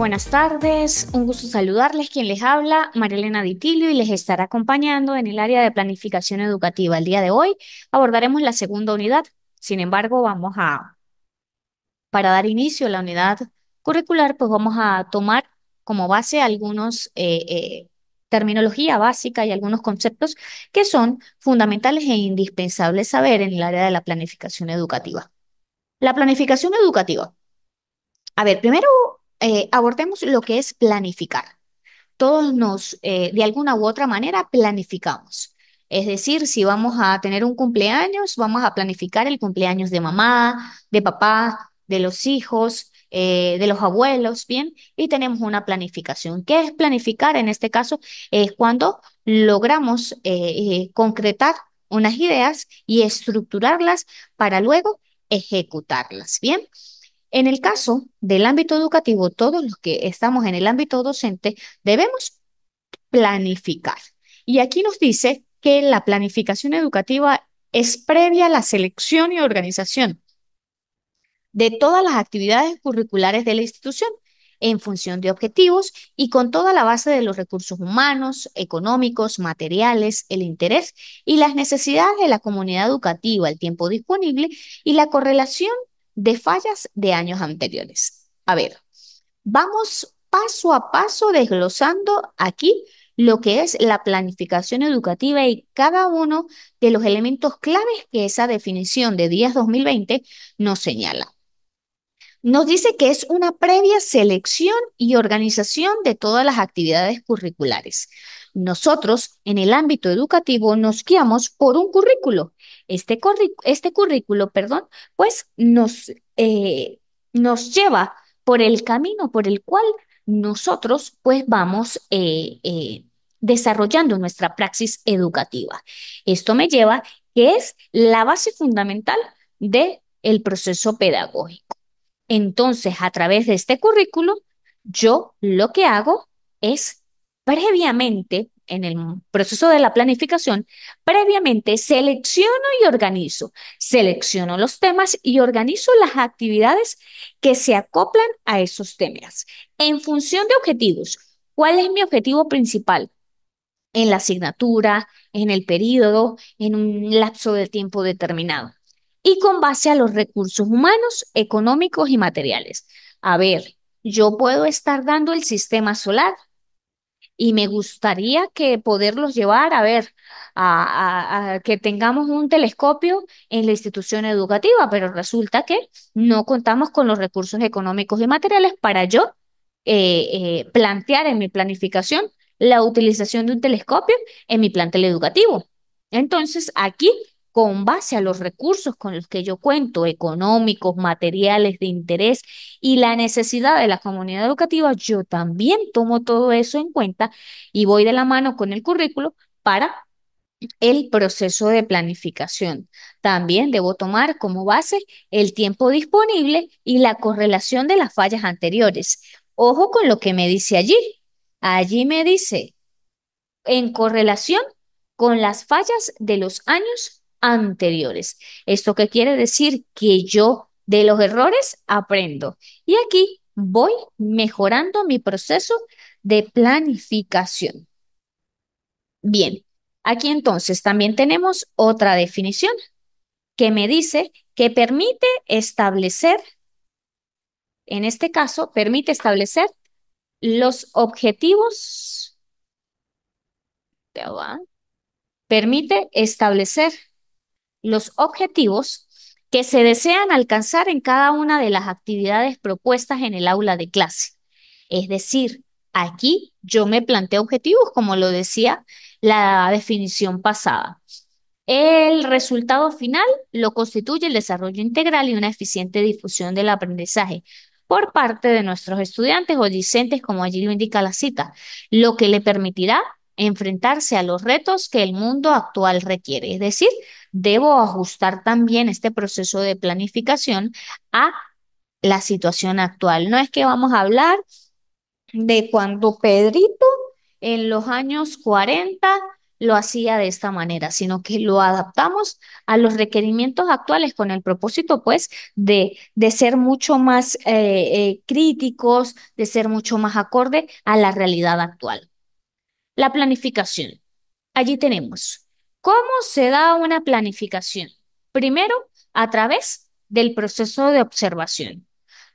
buenas tardes, un gusto saludarles. Quien les habla, Marilena Ditilio, y les estará acompañando en el área de planificación educativa. El día de hoy abordaremos la segunda unidad. Sin embargo, para dar inicio a la unidad curricular, pues vamos a tomar como base algunos terminología básica y algunos conceptos que son fundamentales e indispensables saber en el área de la planificación educativa. La planificación educativa. A ver, primero abordemos lo que es planificar. Todos de alguna u otra manera, planificamos. Es decir, si vamos a tener un cumpleaños, vamos a planificar el cumpleaños de mamá, de papá, de los hijos, de los abuelos, ¿bien? Y tenemos una planificación. ¿Qué es planificar? En este caso, es cuando logramos concretar unas ideas y estructurarlas para luego ejecutarlas, ¿bien? En el caso del ámbito educativo, todos los que estamos en el ámbito docente debemos planificar. Y aquí nos dice que la planificación educativa es previa a la selección y organización de todas las actividades curriculares de la institución en función de objetivos y con toda la base de los recursos humanos, económicos, materiales, el interés y las necesidades de la comunidad educativa, el tiempo disponible y la correlación de fallas de años anteriores. A ver, vamos paso a paso desglosando aquí lo que es la planificación educativa y cada uno de los elementos claves que esa definición de días 2020 nos señala. Nos dice que es una previa selección y organización de todas las actividades curriculares. Nosotros, en el ámbito educativo, nos guiamos por un currículo. Este currículo, perdón, pues nos lleva por el camino por el cual nosotros, pues, vamos desarrollando nuestra praxis educativa. Esto me lleva que es la base fundamental del proceso pedagógico. Entonces, a través de este currículo, yo lo que hago es previamente, en el proceso de la planificación, previamente selecciono y organizo. Selecciono los temas y organizo las actividades que se acoplan a esos temas. En función de objetivos, ¿cuál es mi objetivo principal? En la asignatura, en el periodo, en un lapso de tiempo determinado. Y con base a los recursos humanos, económicos y materiales. A ver, yo puedo estar dando el sistema solar y me gustaría que poderlos llevar, a ver, a que tengamos un telescopio en la institución educativa, pero resulta que no contamos con los recursos económicos y materiales para yo plantear en mi planificación la utilización de un telescopio en mi plantel educativo. Entonces, aquí, con base a los recursos con los que yo cuento, económicos, materiales, de interés y la necesidad de la comunidad educativa, yo también tomo todo eso en cuenta y voy de la mano con el currículo para el proceso de planificación. También debo tomar como base el tiempo disponible y la correlación de las fallas anteriores. Ojo con lo que me dice allí. Allí me dice en correlación con las fallas de los años anteriores. ¿Esto qué quiere decir? Que yo de los errores aprendo. Y aquí voy mejorando mi proceso de planificación. Bien, aquí entonces también tenemos otra definición que me dice que permite establecer, en este caso, permite establecer los objetivos, ya va, permite establecer los objetivos que se desean alcanzar en cada una de las actividades propuestas en el aula de clase. Es decir, aquí yo me planteo objetivos, como lo decía la definición pasada. El resultado final lo constituye el desarrollo integral y una eficiente difusión del aprendizaje por parte de nuestros estudiantes o discentes, como allí lo indica la cita, lo que le permitirá enfrentarse a los retos que el mundo actual requiere. Es decir, debo ajustar también este proceso de planificación a la situación actual. No es que vamos a hablar de cuando Pedrito en los años 40 lo hacía de esta manera, sino que lo adaptamos a los requerimientos actuales con el propósito, pues, de ser mucho más críticos, de ser mucho más acorde a la realidad actual. La planificación. Allí tenemos. ¿Cómo se da una planificación? Primero, a través del proceso de observación.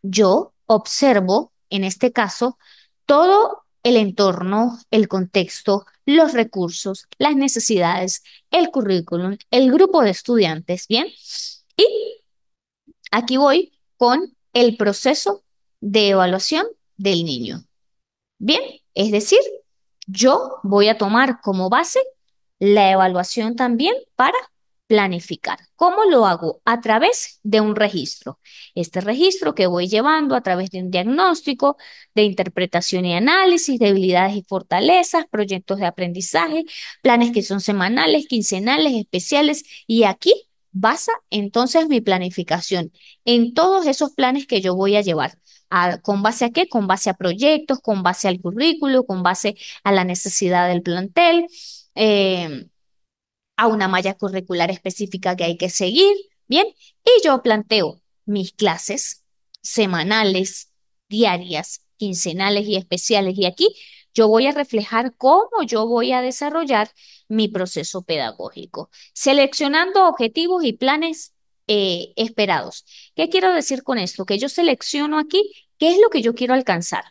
Yo observo, en este caso, todo el entorno, el contexto, los recursos, las necesidades, el currículum, el grupo de estudiantes, ¿bien? Y aquí voy con el proceso de evaluación del niño. Bien, es decir, yo voy a tomar como base la evaluación también para planificar. ¿Cómo lo hago? A través de un registro. Este registro que voy llevando a través de un diagnóstico de interpretación y análisis de habilidades y fortalezas, proyectos de aprendizaje, planes que son semanales, quincenales, especiales, y aquí basa entonces mi planificación en todos esos planes que yo voy a llevar. ¿Con base a qué? Con base a proyectos, con base al currículo, con base a la necesidad del plantel, eh, a una malla curricular específica que hay que seguir, ¿bien? Y yo planteo mis clases semanales, diarias, quincenales y especiales. Y aquí yo voy a reflejar cómo yo voy a desarrollar mi proceso pedagógico, seleccionando objetivos y planes esperados. ¿Qué quiero decir con esto? Que yo selecciono aquí qué es lo que yo quiero alcanzar.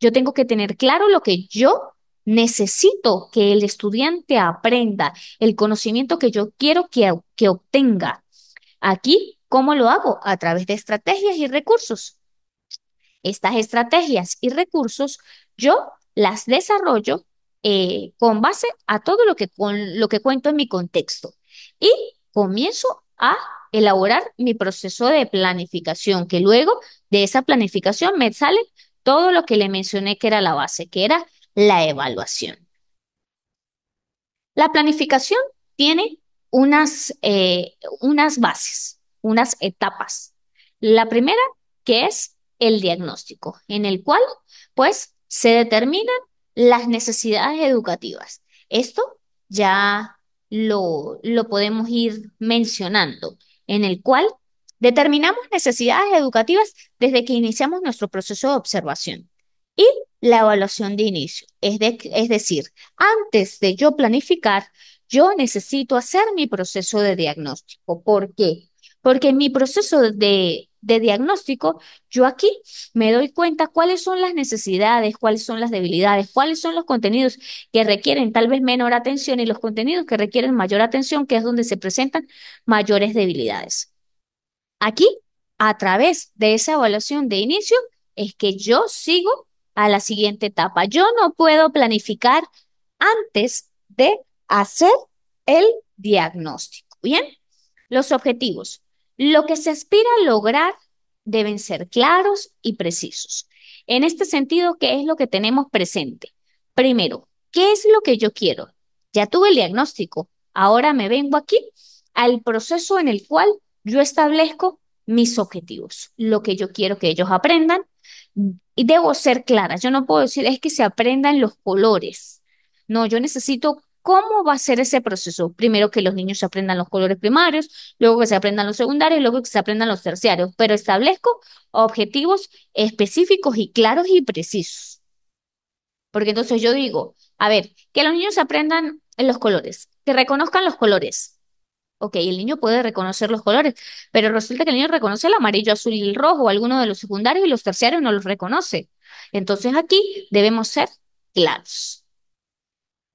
Yo tengo que tener claro lo que yo necesito que el estudiante aprenda, el conocimiento que yo quiero que obtenga. Aquí, ¿cómo lo hago? A través de estrategias y recursos. Estas estrategias y recursos yo las desarrollo con base a todo con lo que cuento en mi contexto y comienzo a elaborar mi proceso de planificación, que luego de esa planificación me sale todo lo que le mencioné que era la base, que era la evaluación. La planificación tiene unas bases, unas etapas. La primera, que es el diagnóstico, en el cual, pues, se determinan las necesidades educativas. Esto ya lo podemos ir mencionando, en el cual determinamos necesidades educativas desde que iniciamos nuestro proceso de observación. Y la evaluación de inicio, es decir, antes de yo planificar, yo necesito hacer mi proceso de diagnóstico. ¿Por qué? Porque en mi proceso de diagnóstico, yo aquí me doy cuenta cuáles son las necesidades, cuáles son las debilidades, cuáles son los contenidos que requieren tal vez menor atención y los contenidos que requieren mayor atención, que es donde se presentan mayores debilidades. Aquí, a través de esa evaluación de inicio, es que yo sigo a la siguiente etapa. Yo no puedo planificar antes de hacer el diagnóstico. Bien, los objetivos. Lo que se aspira a lograr deben ser claros y precisos. En este sentido, ¿qué es lo que tenemos presente? Primero, ¿qué es lo que yo quiero? Ya tuve el diagnóstico. Ahora me vengo aquí al proceso en el cual yo establezco mis objetivos, lo que yo quiero que ellos aprendan y debo ser clara. Yo no puedo decir es que se aprendan los colores. No, yo necesito cómo va a ser ese proceso. Primero que los niños se aprendan los colores primarios, luego que se aprendan los secundarios, luego que se aprendan los terciarios, pero establezco objetivos específicos y claros y precisos. Porque entonces yo digo, a ver, que los niños aprendan los colores, que reconozcan los colores. Ok, el niño puede reconocer los colores, pero resulta que el niño reconoce el amarillo, azul y el rojo, alguno de los secundarios y los terciarios no los reconoce. Entonces aquí debemos ser claros.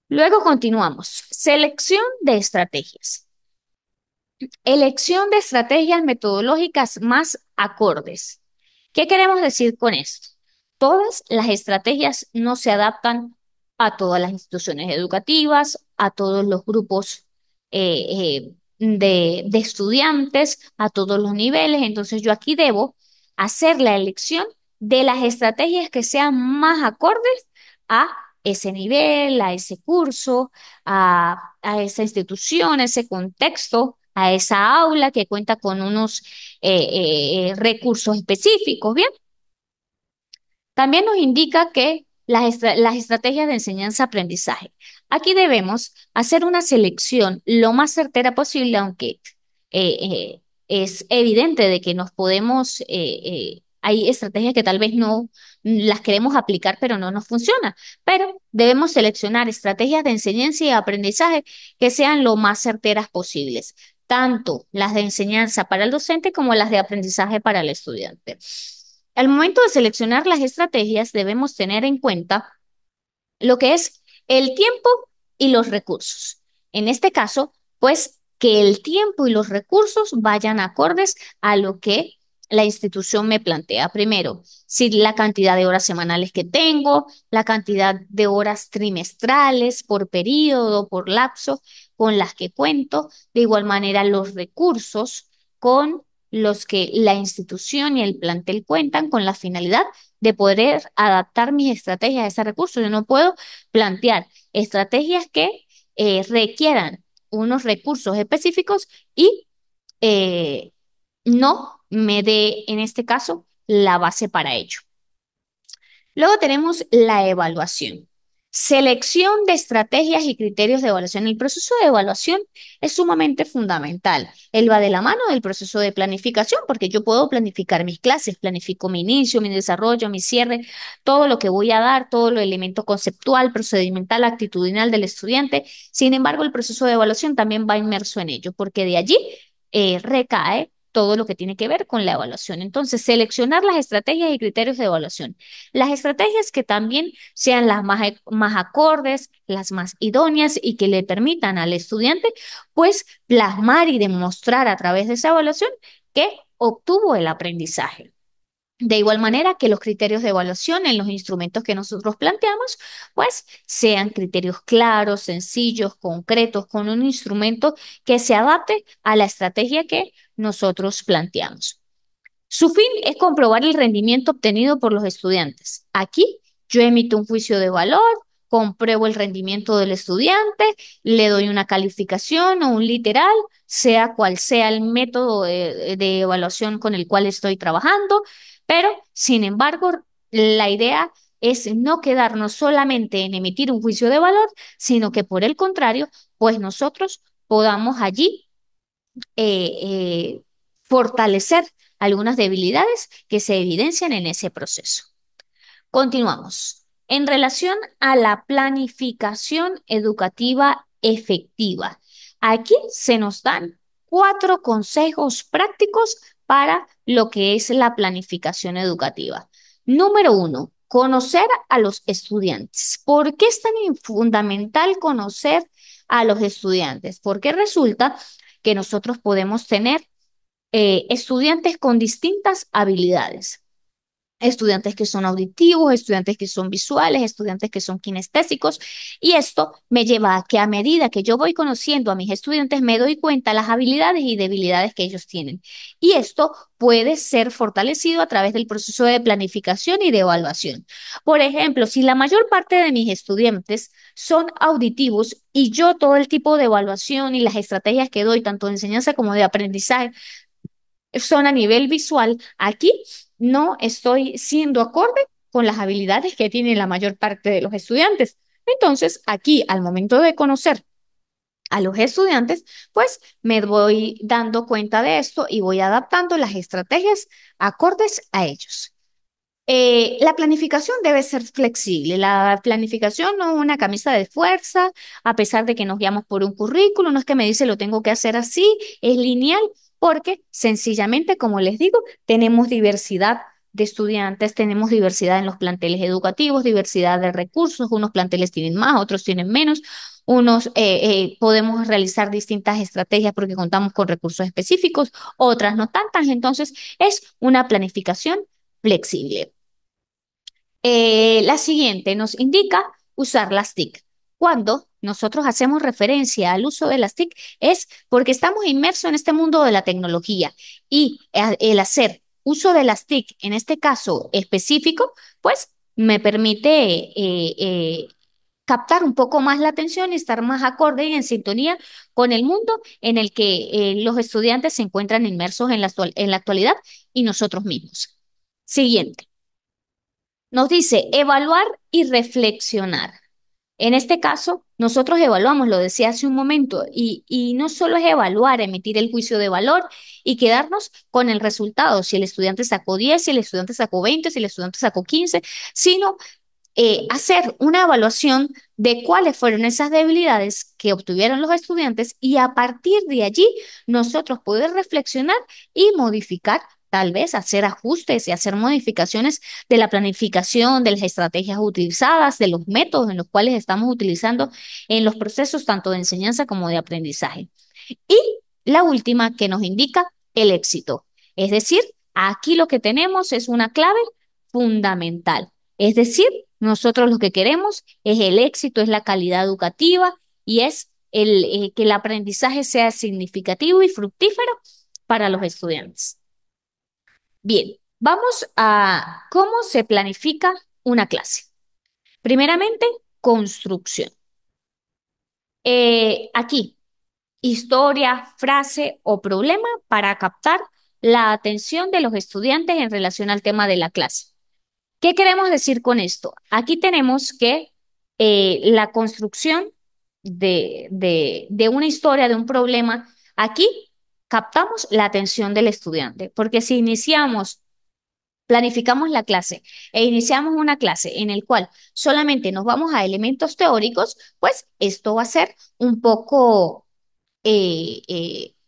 Luego continuamos. Selección de estrategias. Elección de estrategias metodológicas más acordes. ¿Qué queremos decir con esto? Todas las estrategias no se adaptan a todas las instituciones educativas, a todos los grupos de estudiantes, a todos los niveles. Entonces yo aquí debo hacer la elección de las estrategias que sean más acordes a ese nivel, a ese curso, a esa institución, a ese contexto, a esa aula que cuenta con unos recursos específicos, ¿bien? También nos indica que las estrategias de enseñanza-aprendizaje. Aquí debemos hacer una selección lo más certera posible, aunque es evidente de que nos podemos, hay estrategias que tal vez no las queremos aplicar, pero no nos funciona. Pero debemos seleccionar estrategias de enseñanza y aprendizaje que sean lo más certeras posibles, tanto las de enseñanza para el docente como las de aprendizaje para el estudiante. Al momento de seleccionar las estrategias, debemos tener en cuenta lo que es el tiempo y los recursos. En este caso, pues que el tiempo y los recursos vayan acordes a lo que la institución me plantea. Primero, si la cantidad de horas semanales que tengo, la cantidad de horas trimestrales por periodo, por lapso con las que cuento. De igual manera, los recursos con los que la institución y el plantel cuentan con la finalidad de poder adaptar mis estrategias a ese recurso. Yo no puedo plantear estrategias que requieran unos recursos específicos y eh, no me dé, en este caso, la base para ello. Luego tenemos la evaluación. Selección de estrategias y criterios de evaluación. El proceso de evaluación es sumamente fundamental. Él va de la mano del proceso de planificación porque yo puedo planificar mis clases, planifico mi inicio, mi desarrollo, mi cierre, todo lo que voy a dar, todo lo elemento conceptual, procedimental, actitudinal del estudiante. Sin embargo, el proceso de evaluación también va inmerso en ello porque de allí recae todo lo que tiene que ver con la evaluación. Entonces, seleccionar las estrategias y criterios de evaluación. Las estrategias que también sean las más acordes, las más idóneas y que le permitan al estudiante, pues, plasmar y demostrar a través de esa evaluación que obtuvo el aprendizaje. De igual manera que los criterios de evaluación en los instrumentos que nosotros planteamos, pues sean criterios claros, sencillos, concretos, con un instrumento que se adapte a la estrategia que nosotros planteamos. Su fin es comprobar el rendimiento obtenido por los estudiantes. Aquí yo emito un juicio de valor, compruebo el rendimiento del estudiante, le doy una calificación o un literal, sea cual sea el método de evaluación con el cual estoy trabajando, pero sin embargo, la idea es no quedarnos solamente en emitir un juicio de valor, sino que por el contrario, pues nosotros podamos allí fortalecer algunas debilidades que se evidencian en ese proceso. Continuamos. En relación a la planificación educativa efectiva, aquí se nos dan 4 consejos prácticos para lo que es la planificación educativa. Número 1, conocer a los estudiantes. ¿Por qué es tan fundamental conocer a los estudiantes? Porque resulta que nosotros podemos tener estudiantes con distintas habilidades. Estudiantes que son auditivos, estudiantes que son visuales, estudiantes que son kinestésicos. Y esto me lleva a que a medida que yo voy conociendo a mis estudiantes, me doy cuenta las habilidades y debilidades que ellos tienen. Y esto puede ser fortalecido a través del proceso de planificación y de evaluación. Por ejemplo, si la mayor parte de mis estudiantes son auditivos y yo todo el tipo de evaluación y las estrategias que doy, tanto de enseñanza como de aprendizaje, son a nivel visual, aquí no estoy siendo acorde con las habilidades que tienen la mayor parte de los estudiantes. Entonces, aquí, al momento de conocer a los estudiantes, pues me voy dando cuenta de esto y voy adaptando las estrategias acordes a ellos. La planificación debe ser flexible. La planificación no es una camisa de fuerza, a pesar de que nos guiamos por un currículo, no es que me dice lo tengo que hacer así, es lineal, porque sencillamente, como les digo, tenemos diversidad de estudiantes, tenemos diversidad en los planteles educativos, diversidad de recursos, unos planteles tienen más, otros tienen menos, unos podemos realizar distintas estrategias porque contamos con recursos específicos, otras no tantas, entonces es una planificación flexible. La siguiente nos indica usar las TIC. Cuando nosotros hacemos referencia al uso de las TIC es porque estamos inmersos en este mundo de la tecnología y el hacer uso de las TIC, en este caso específico, pues me permite captar un poco más la atención y estar más acorde y en sintonía con el mundo en el que los estudiantes se encuentran inmersos en la actualidad y nosotros mismos. Siguiente. Nos dice evaluar y reflexionar. En este caso, nosotros evaluamos, lo decía hace un momento, y no solo es evaluar, emitir el juicio de valor y quedarnos con el resultado, si el estudiante sacó 10, si el estudiante sacó 20, si el estudiante sacó 15, sino hacer una evaluación de cuáles fueron esas debilidades que obtuvieron los estudiantes y a partir de allí nosotros poder reflexionar y modificar, tal vez hacer ajustes y hacer modificaciones de la planificación, de las estrategias utilizadas, de los métodos en los cuales estamos utilizando en los procesos tanto de enseñanza como de aprendizaje. Y la última que nos indica el éxito. Es decir, aquí lo que tenemos es una clave fundamental. Es decir, nosotros lo que queremos es el éxito, es la calidad educativa y es que el aprendizaje sea significativo y fructífero para los estudiantes. Bien, vamos a cómo se planifica una clase. Primeramente, construcción. Aquí historia, frase o problema para captar la atención de los estudiantes en relación al tema de la clase. ¿Qué queremos decir con esto? Aquí tenemos que la construcción de una historia, de un problema, aquí captamos la atención del estudiante, porque si planificamos la clase e iniciamos una clase en el cual solamente nos vamos a elementos teóricos, pues esto va a ser un poco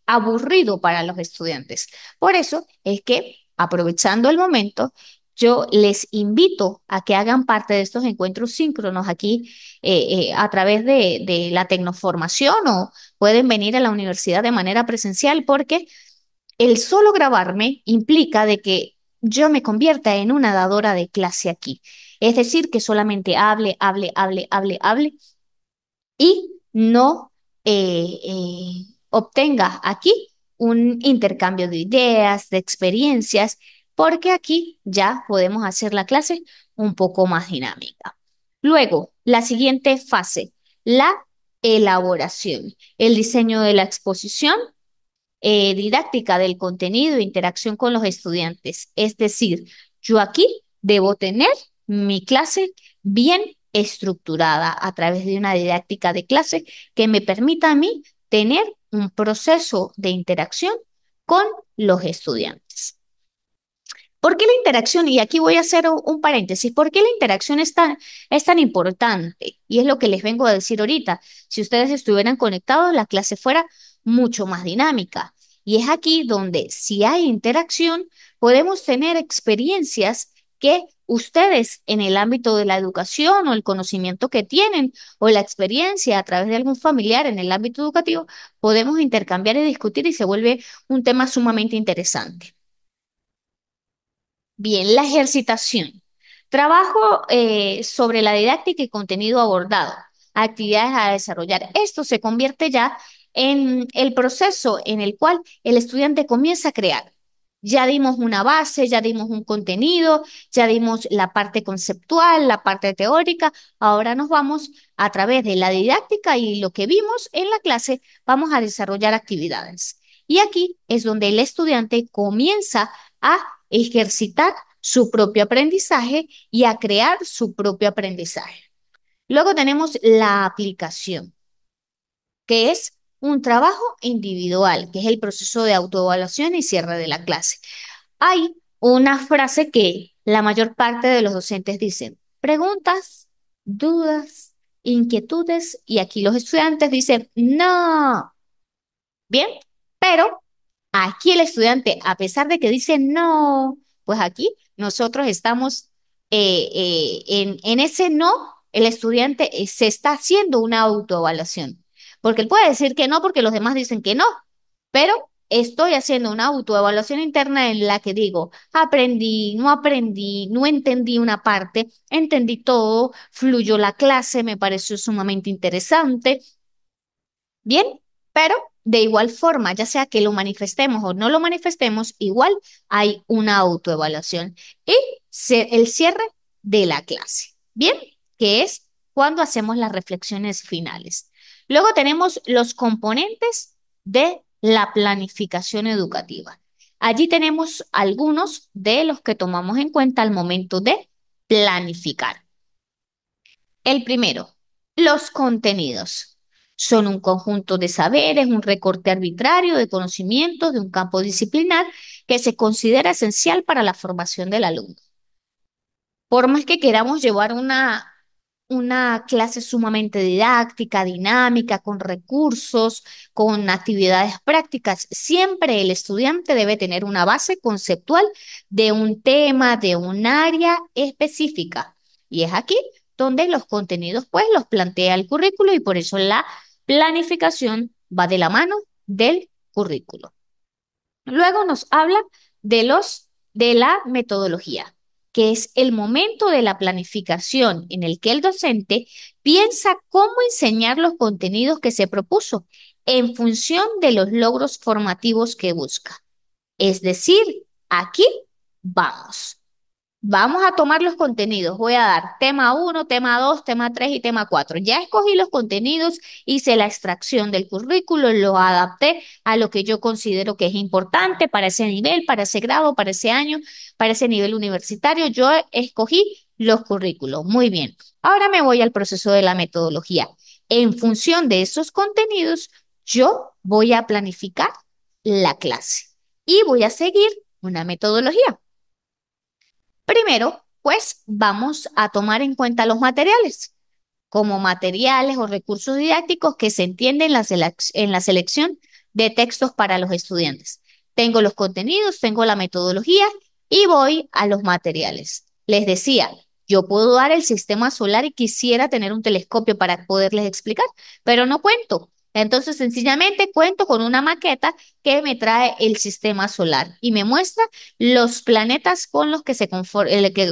aburrido para los estudiantes. Por eso es que, aprovechando el momento, yo les invito a que hagan parte de estos encuentros síncronos aquí a través de la tecnoformación o pueden venir a la universidad de manera presencial porque el solo grabarme implica de que yo me convierta en una dadora de clase aquí. Es decir, que solamente hable y no obtenga aquí un intercambio de ideas, de experiencias, porque aquí ya podemos hacer la clase un poco más dinámica. Luego, la siguiente fase, la elaboración, el diseño de la exposición didáctica del contenido e interacción con los estudiantes. Es decir, yo aquí debo tener mi clase bien estructurada a través de una didáctica de clase que me permita a mí tener un proceso de interacción con los estudiantes. ¿Por qué la interacción? Y aquí voy a hacer un paréntesis. ¿Por qué la interacción es tan importante? Y es lo que les vengo a decir ahorita. Si ustedes estuvieran conectados, la clase fuera mucho más dinámica. Y es aquí donde si hay interacción, podemos tener experiencias que ustedes en el ámbito de la educación o el conocimiento que tienen o la experiencia a través de algún familiar en el ámbito educativo, podemos intercambiar y discutir y se vuelve un tema sumamente interesante. Bien, la ejercitación. Trabajo sobre la didáctica y contenido abordado, actividades a desarrollar. Esto se convierte ya en el proceso en el cual el estudiante comienza a crear. Ya dimos una base, ya dimos un contenido, ya dimos la parte conceptual, la parte teórica. Ahora nos vamos a través de la didáctica y lo que vimos en la clase, vamos a desarrollar actividades. Y aquí es donde el estudiante comienza a ejercitar su propio aprendizaje y a crear su propio aprendizaje. Luego tenemos la aplicación, que es un trabajo individual, que es el proceso de autoevaluación y cierre de la clase. Hay una frase que la mayor parte de los docentes dicen, preguntas, dudas, inquietudes, y aquí los estudiantes dicen, no, bien, pero aquí el estudiante, a pesar de que dice no, pues aquí nosotros estamos en ese no, el estudiante se está haciendo una autoevaluación. Porque él puede decir que no porque los demás dicen que no, pero estoy haciendo una autoevaluación interna en la que digo, aprendí, no entendí una parte, entendí todo, fluyó la clase, me pareció sumamente interesante. Bien, pero de igual forma, ya sea que lo manifestemos o no lo manifestemos, igual hay una autoevaluación y el cierre de la clase. Bien, que es cuando hacemos las reflexiones finales. Luego tenemos los componentes de la planificación educativa. Allí tenemos algunos de los que tomamos en cuenta al momento de planificar. El primero. Los contenidos son un conjunto de saberes, un recorte arbitrario de conocimientos de un campo disciplinar que se considera esencial para la formación del alumno. Por más que queramos llevar una clase sumamente didáctica, dinámica, con recursos, con actividades prácticas, siempre el estudiante debe tener una base conceptual de un tema, de un área específica. Y es aquí donde los contenidos, pues, los plantea el currículo y por eso la planificación va de la mano del currículo. Luego nos habla de la metodología, que es el momento de la planificación en el que el docente piensa cómo enseñar los contenidos que se propuso en función de los logros formativos que busca. Es decir, aquí vamos. Vamos a tomar los contenidos. Voy a dar tema uno, tema 2, tema 3 y tema 4. Ya escogí los contenidos, hice la extracción del currículo, lo adapté a lo que yo considero que es importante para ese nivel, para ese grado, para ese año, para ese nivel universitario. Yo escogí los currículos. Muy bien. Ahora me voy al proceso de la metodología. En función de esos contenidos, yo voy a planificar la clase y voy a seguir una metodología. Primero, pues vamos a tomar en cuenta los materiales como materiales o recursos didácticos que se entienden en la selección de textos para los estudiantes. Tengo los contenidos, tengo la metodología y voy a los materiales. Les decía, yo puedo dar el sistema solar y quisiera tener un telescopio para poderles explicar, pero no cuento. Entonces, sencillamente cuento con una maqueta que me trae el sistema solar y me muestra los planetas con los que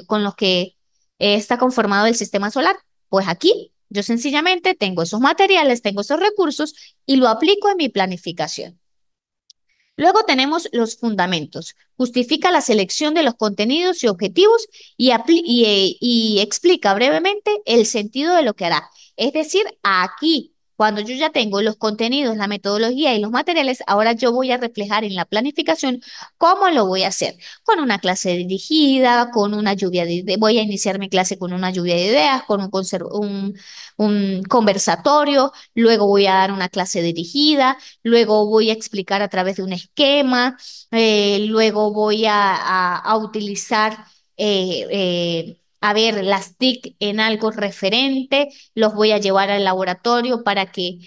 con los que está conformado el sistema solar. Pues aquí yo sencillamente tengo esos materiales, tengo esos recursos y lo aplico en mi planificación. Luego tenemos los fundamentos. Justifica la selección de los contenidos y objetivos y explica brevemente el sentido de lo que hará. Es decir, aquí, cuando yo ya tengo los contenidos, la metodología y los materiales, ahora yo voy a reflejar en la planificación cómo lo voy a hacer. Con una clase dirigida, con una lluvia voy a iniciar mi clase con una lluvia de ideas, con un conversatorio, luego voy a dar una clase dirigida. Luego voy a explicar a través de un esquema, luego voy a utilizar, a ver, las TIC en algo referente, los voy a llevar al laboratorio para que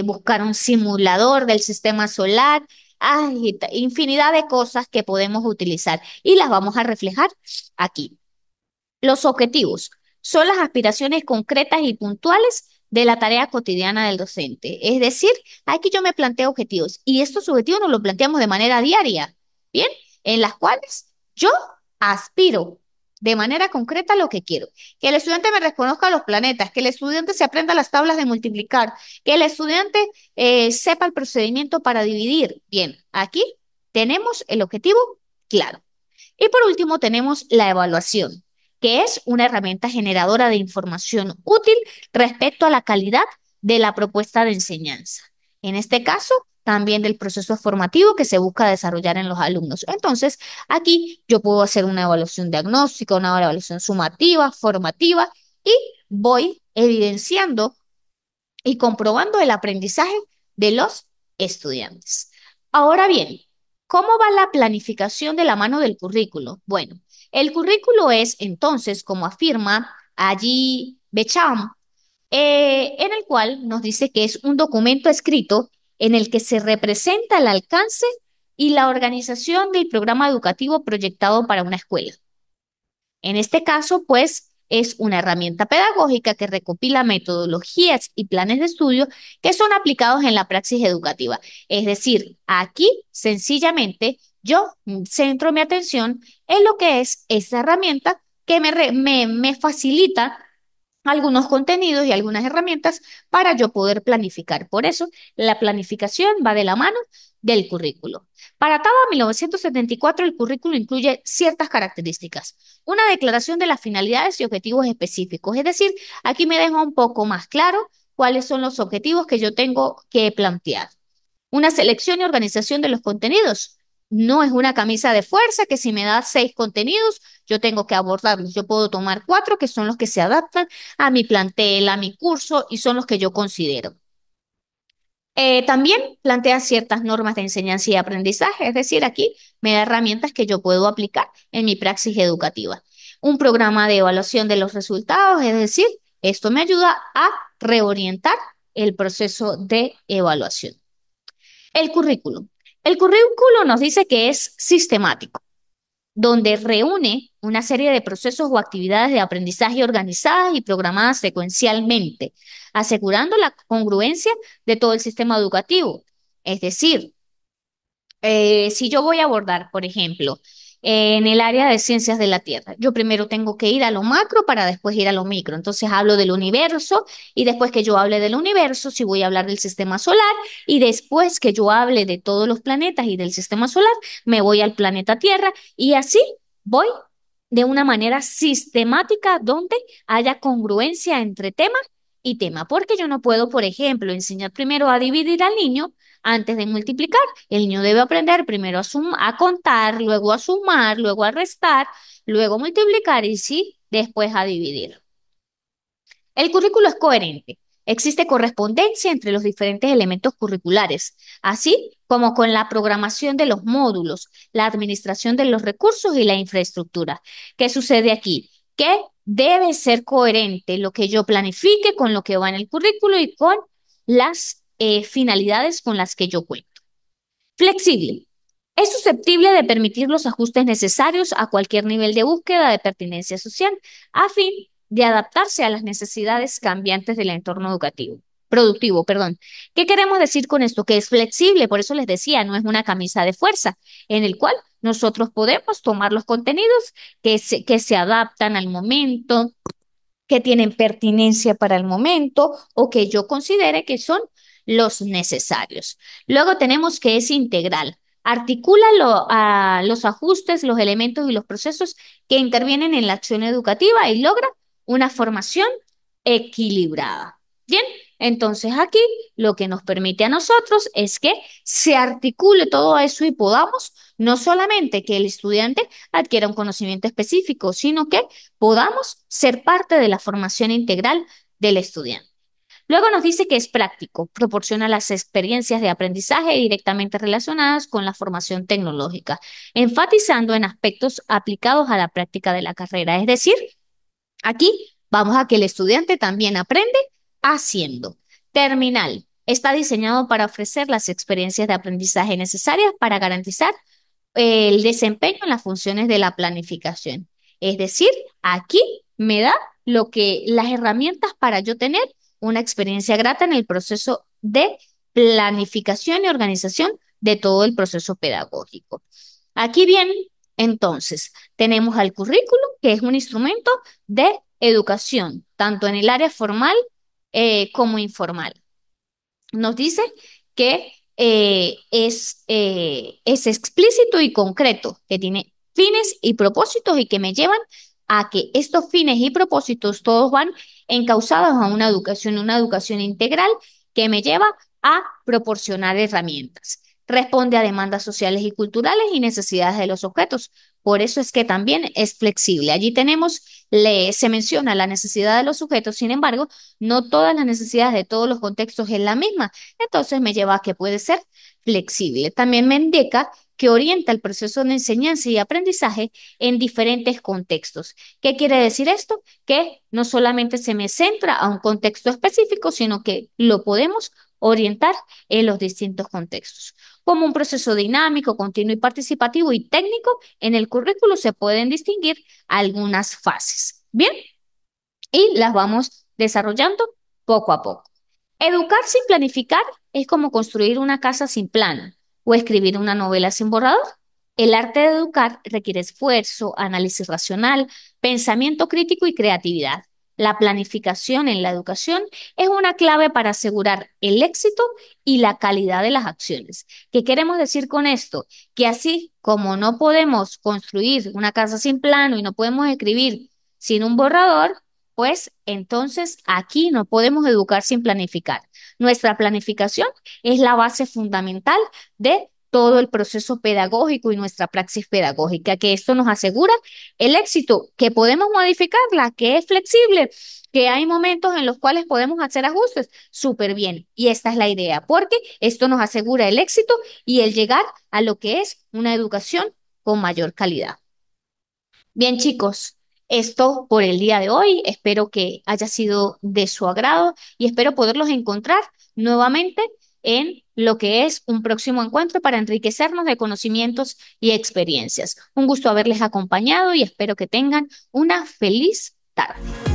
buscar un simulador del sistema solar. Hay infinidad de cosas que podemos utilizar y las vamos a reflejar aquí. Los objetivos son las aspiraciones concretas y puntuales de la tarea cotidiana del docente. Es decir, aquí yo me planteo objetivos y estos objetivos nos los planteamos de manera diaria, ¿bien? En las cuales yo aspiro de manera concreta lo que quiero. Que el estudiante me reconozca los planetas, que el estudiante se aprenda las tablas de multiplicar, que el estudiante sepa el procedimiento para dividir. Bien, aquí tenemos el objetivo claro. Y por último, tenemos la evaluación, que es una herramienta generadora de información útil respecto a la calidad de la propuesta de enseñanza. En este caso, también del proceso formativo que se busca desarrollar en los alumnos. Entonces, aquí yo puedo hacer una evaluación diagnóstica, una evaluación sumativa, formativa y voy evidenciando y comprobando el aprendizaje de los estudiantes. Ahora bien, ¿cómo va la planificación de la mano del currículo? Bueno, el currículo es entonces, como afirma allí Becham, en el cual nos dice que es un documento escrito en el que se representa el alcance y la organización del programa educativo proyectado para una escuela. En este caso, pues, es una herramienta pedagógica que recopila metodologías y planes de estudio que son aplicados en la praxis educativa. Es decir, aquí sencillamente yo centro mi atención en lo que es esa herramienta que me facilita algunos contenidos y algunas herramientas para yo poder planificar. Por eso, la planificación va de la mano del currículo. Para TABA 1974, el currículo incluye ciertas características. Una declaración de las finalidades y objetivos específicos. Es decir, aquí me deja un poco más claro cuáles son los objetivos que yo tengo que plantear. Una selección y organización de los contenidos. no es una camisa de fuerza que si me da 6 contenidos, yo tengo que abordarlos. Yo puedo tomar 4 que son los que se adaptan a mi plantel, a mi curso y son los que yo considero. También plantea ciertas normas de enseñanza y aprendizaje, es decir, aquí me da herramientas que yo puedo aplicar en mi praxis educativa. Un programa de evaluación de los resultados, es decir, esto me ayuda a reorientar el proceso de evaluación. El currículo. El currículo nos dice que es sistemático, donde reúne una serie de procesos o actividades de aprendizaje organizadas y programadas secuencialmente, asegurando la congruencia de todo el sistema educativo. Es decir, si yo voy a abordar, por ejemplo, en el área de ciencias de la Tierra, yo primero tengo que ir a lo macro para después ir a lo micro. Entonces hablo del universo y después que yo hable del universo, si voy a hablar del sistema solar y después que yo hable de todos los planetas y del sistema solar, me voy al planeta Tierra y así voy de una manera sistemática donde haya congruencia entre tema y tema. Porque yo no puedo, por ejemplo, enseñar primero a dividir al niño antes de multiplicar. El niño debe aprender primero a contar, luego a sumar, luego a restar, luego a multiplicar y sí, después a dividir. El currículo es coherente. Existe correspondencia entre los diferentes elementos curriculares, así como con la programación de los módulos, la administración de los recursos y la infraestructura. ¿Qué sucede aquí? Que debe ser coherente lo que yo planifique con lo que va en el currículo y con las finalidades con las que yo cuento. Flexible. Es susceptible de permitir los ajustes necesarios a cualquier nivel de búsqueda de pertinencia social, a fin de adaptarse a las necesidades cambiantes del entorno educativo. Productivo, perdón. ¿Qué queremos decir con esto? Que es flexible, por eso les decía, no es una camisa de fuerza, en el cual nosotros podemos tomar los contenidos que se adaptan al momento, que tienen pertinencia para el momento o que yo considere que son los necesarios. Luego tenemos que es integral. Articula a los ajustes, los elementos y los procesos que intervienen en la acción educativa y logra una formación equilibrada. Bien, entonces aquí lo que nos permite a nosotros es que se articule todo eso y podamos no solamente que el estudiante adquiera un conocimiento específico, sino que podamos ser parte de la formación integral del estudiante. Luego nos dice que es práctico, proporciona las experiencias de aprendizaje directamente relacionadas con la formación tecnológica, enfatizando en aspectos aplicados a la práctica de la carrera. Es decir, aquí vamos a que el estudiante también aprende haciendo. Terminal. Está diseñado para ofrecer las experiencias de aprendizaje necesarias para garantizar el desempeño en las funciones de la planificación. Es decir, aquí me da las herramientas para yo tener una experiencia grata en el proceso de planificación y organización de todo el proceso pedagógico. Aquí bien, entonces, tenemos al currículum, que es un instrumento de educación, tanto en el área formal como informal. Nos dice que es explícito y concreto, que tiene fines y propósitos y que me llevan a que estos fines y propósitos todos van encausados a una educación integral que me lleva a proporcionar herramientas. Responde a demandas sociales y culturales y necesidades de los objetos. Por eso es que también es flexible. Allí se menciona la necesidad de los sujetos, sin embargo, no todas las necesidades de todos los contextos es la misma. Entonces me lleva a que puede ser flexible. También me indica que orienta el proceso de enseñanza y aprendizaje en diferentes contextos. ¿Qué quiere decir esto? Que no solamente se me centra a un contexto específico, sino que lo podemos orientar en los distintos contextos. Como un proceso dinámico, continuo y participativo y técnico, en el currículo se pueden distinguir algunas fases. Bien, y las vamos desarrollando poco a poco. Educar sin planificar es como construir una casa sin plano o escribir una novela sin borrador. El arte de educar requiere esfuerzo, análisis racional, pensamiento crítico y creatividad. La planificación en la educación es una clave para asegurar el éxito y la calidad de las acciones. ¿Qué queremos decir con esto? Que así como no podemos construir una casa sin plano y no podemos escribir sin un borrador, pues entonces aquí no podemos educar sin planificar. Nuestra planificación es la base fundamental de todo el proceso pedagógico y nuestra praxis pedagógica, que esto nos asegura el éxito, que podemos modificarla, que es flexible, que hay momentos en los cuales podemos hacer ajustes, súper bien. Y esta es la idea, porque esto nos asegura el éxito y el llegar a lo que es una educación con mayor calidad. Bien, chicos, esto por el día de hoy. Espero que haya sido de su agrado y espero poderlos encontrar nuevamente en lo que es un próximo encuentro para enriquecernos de conocimientos y experiencias. Un gusto haberles acompañado y espero que tengan una feliz tarde.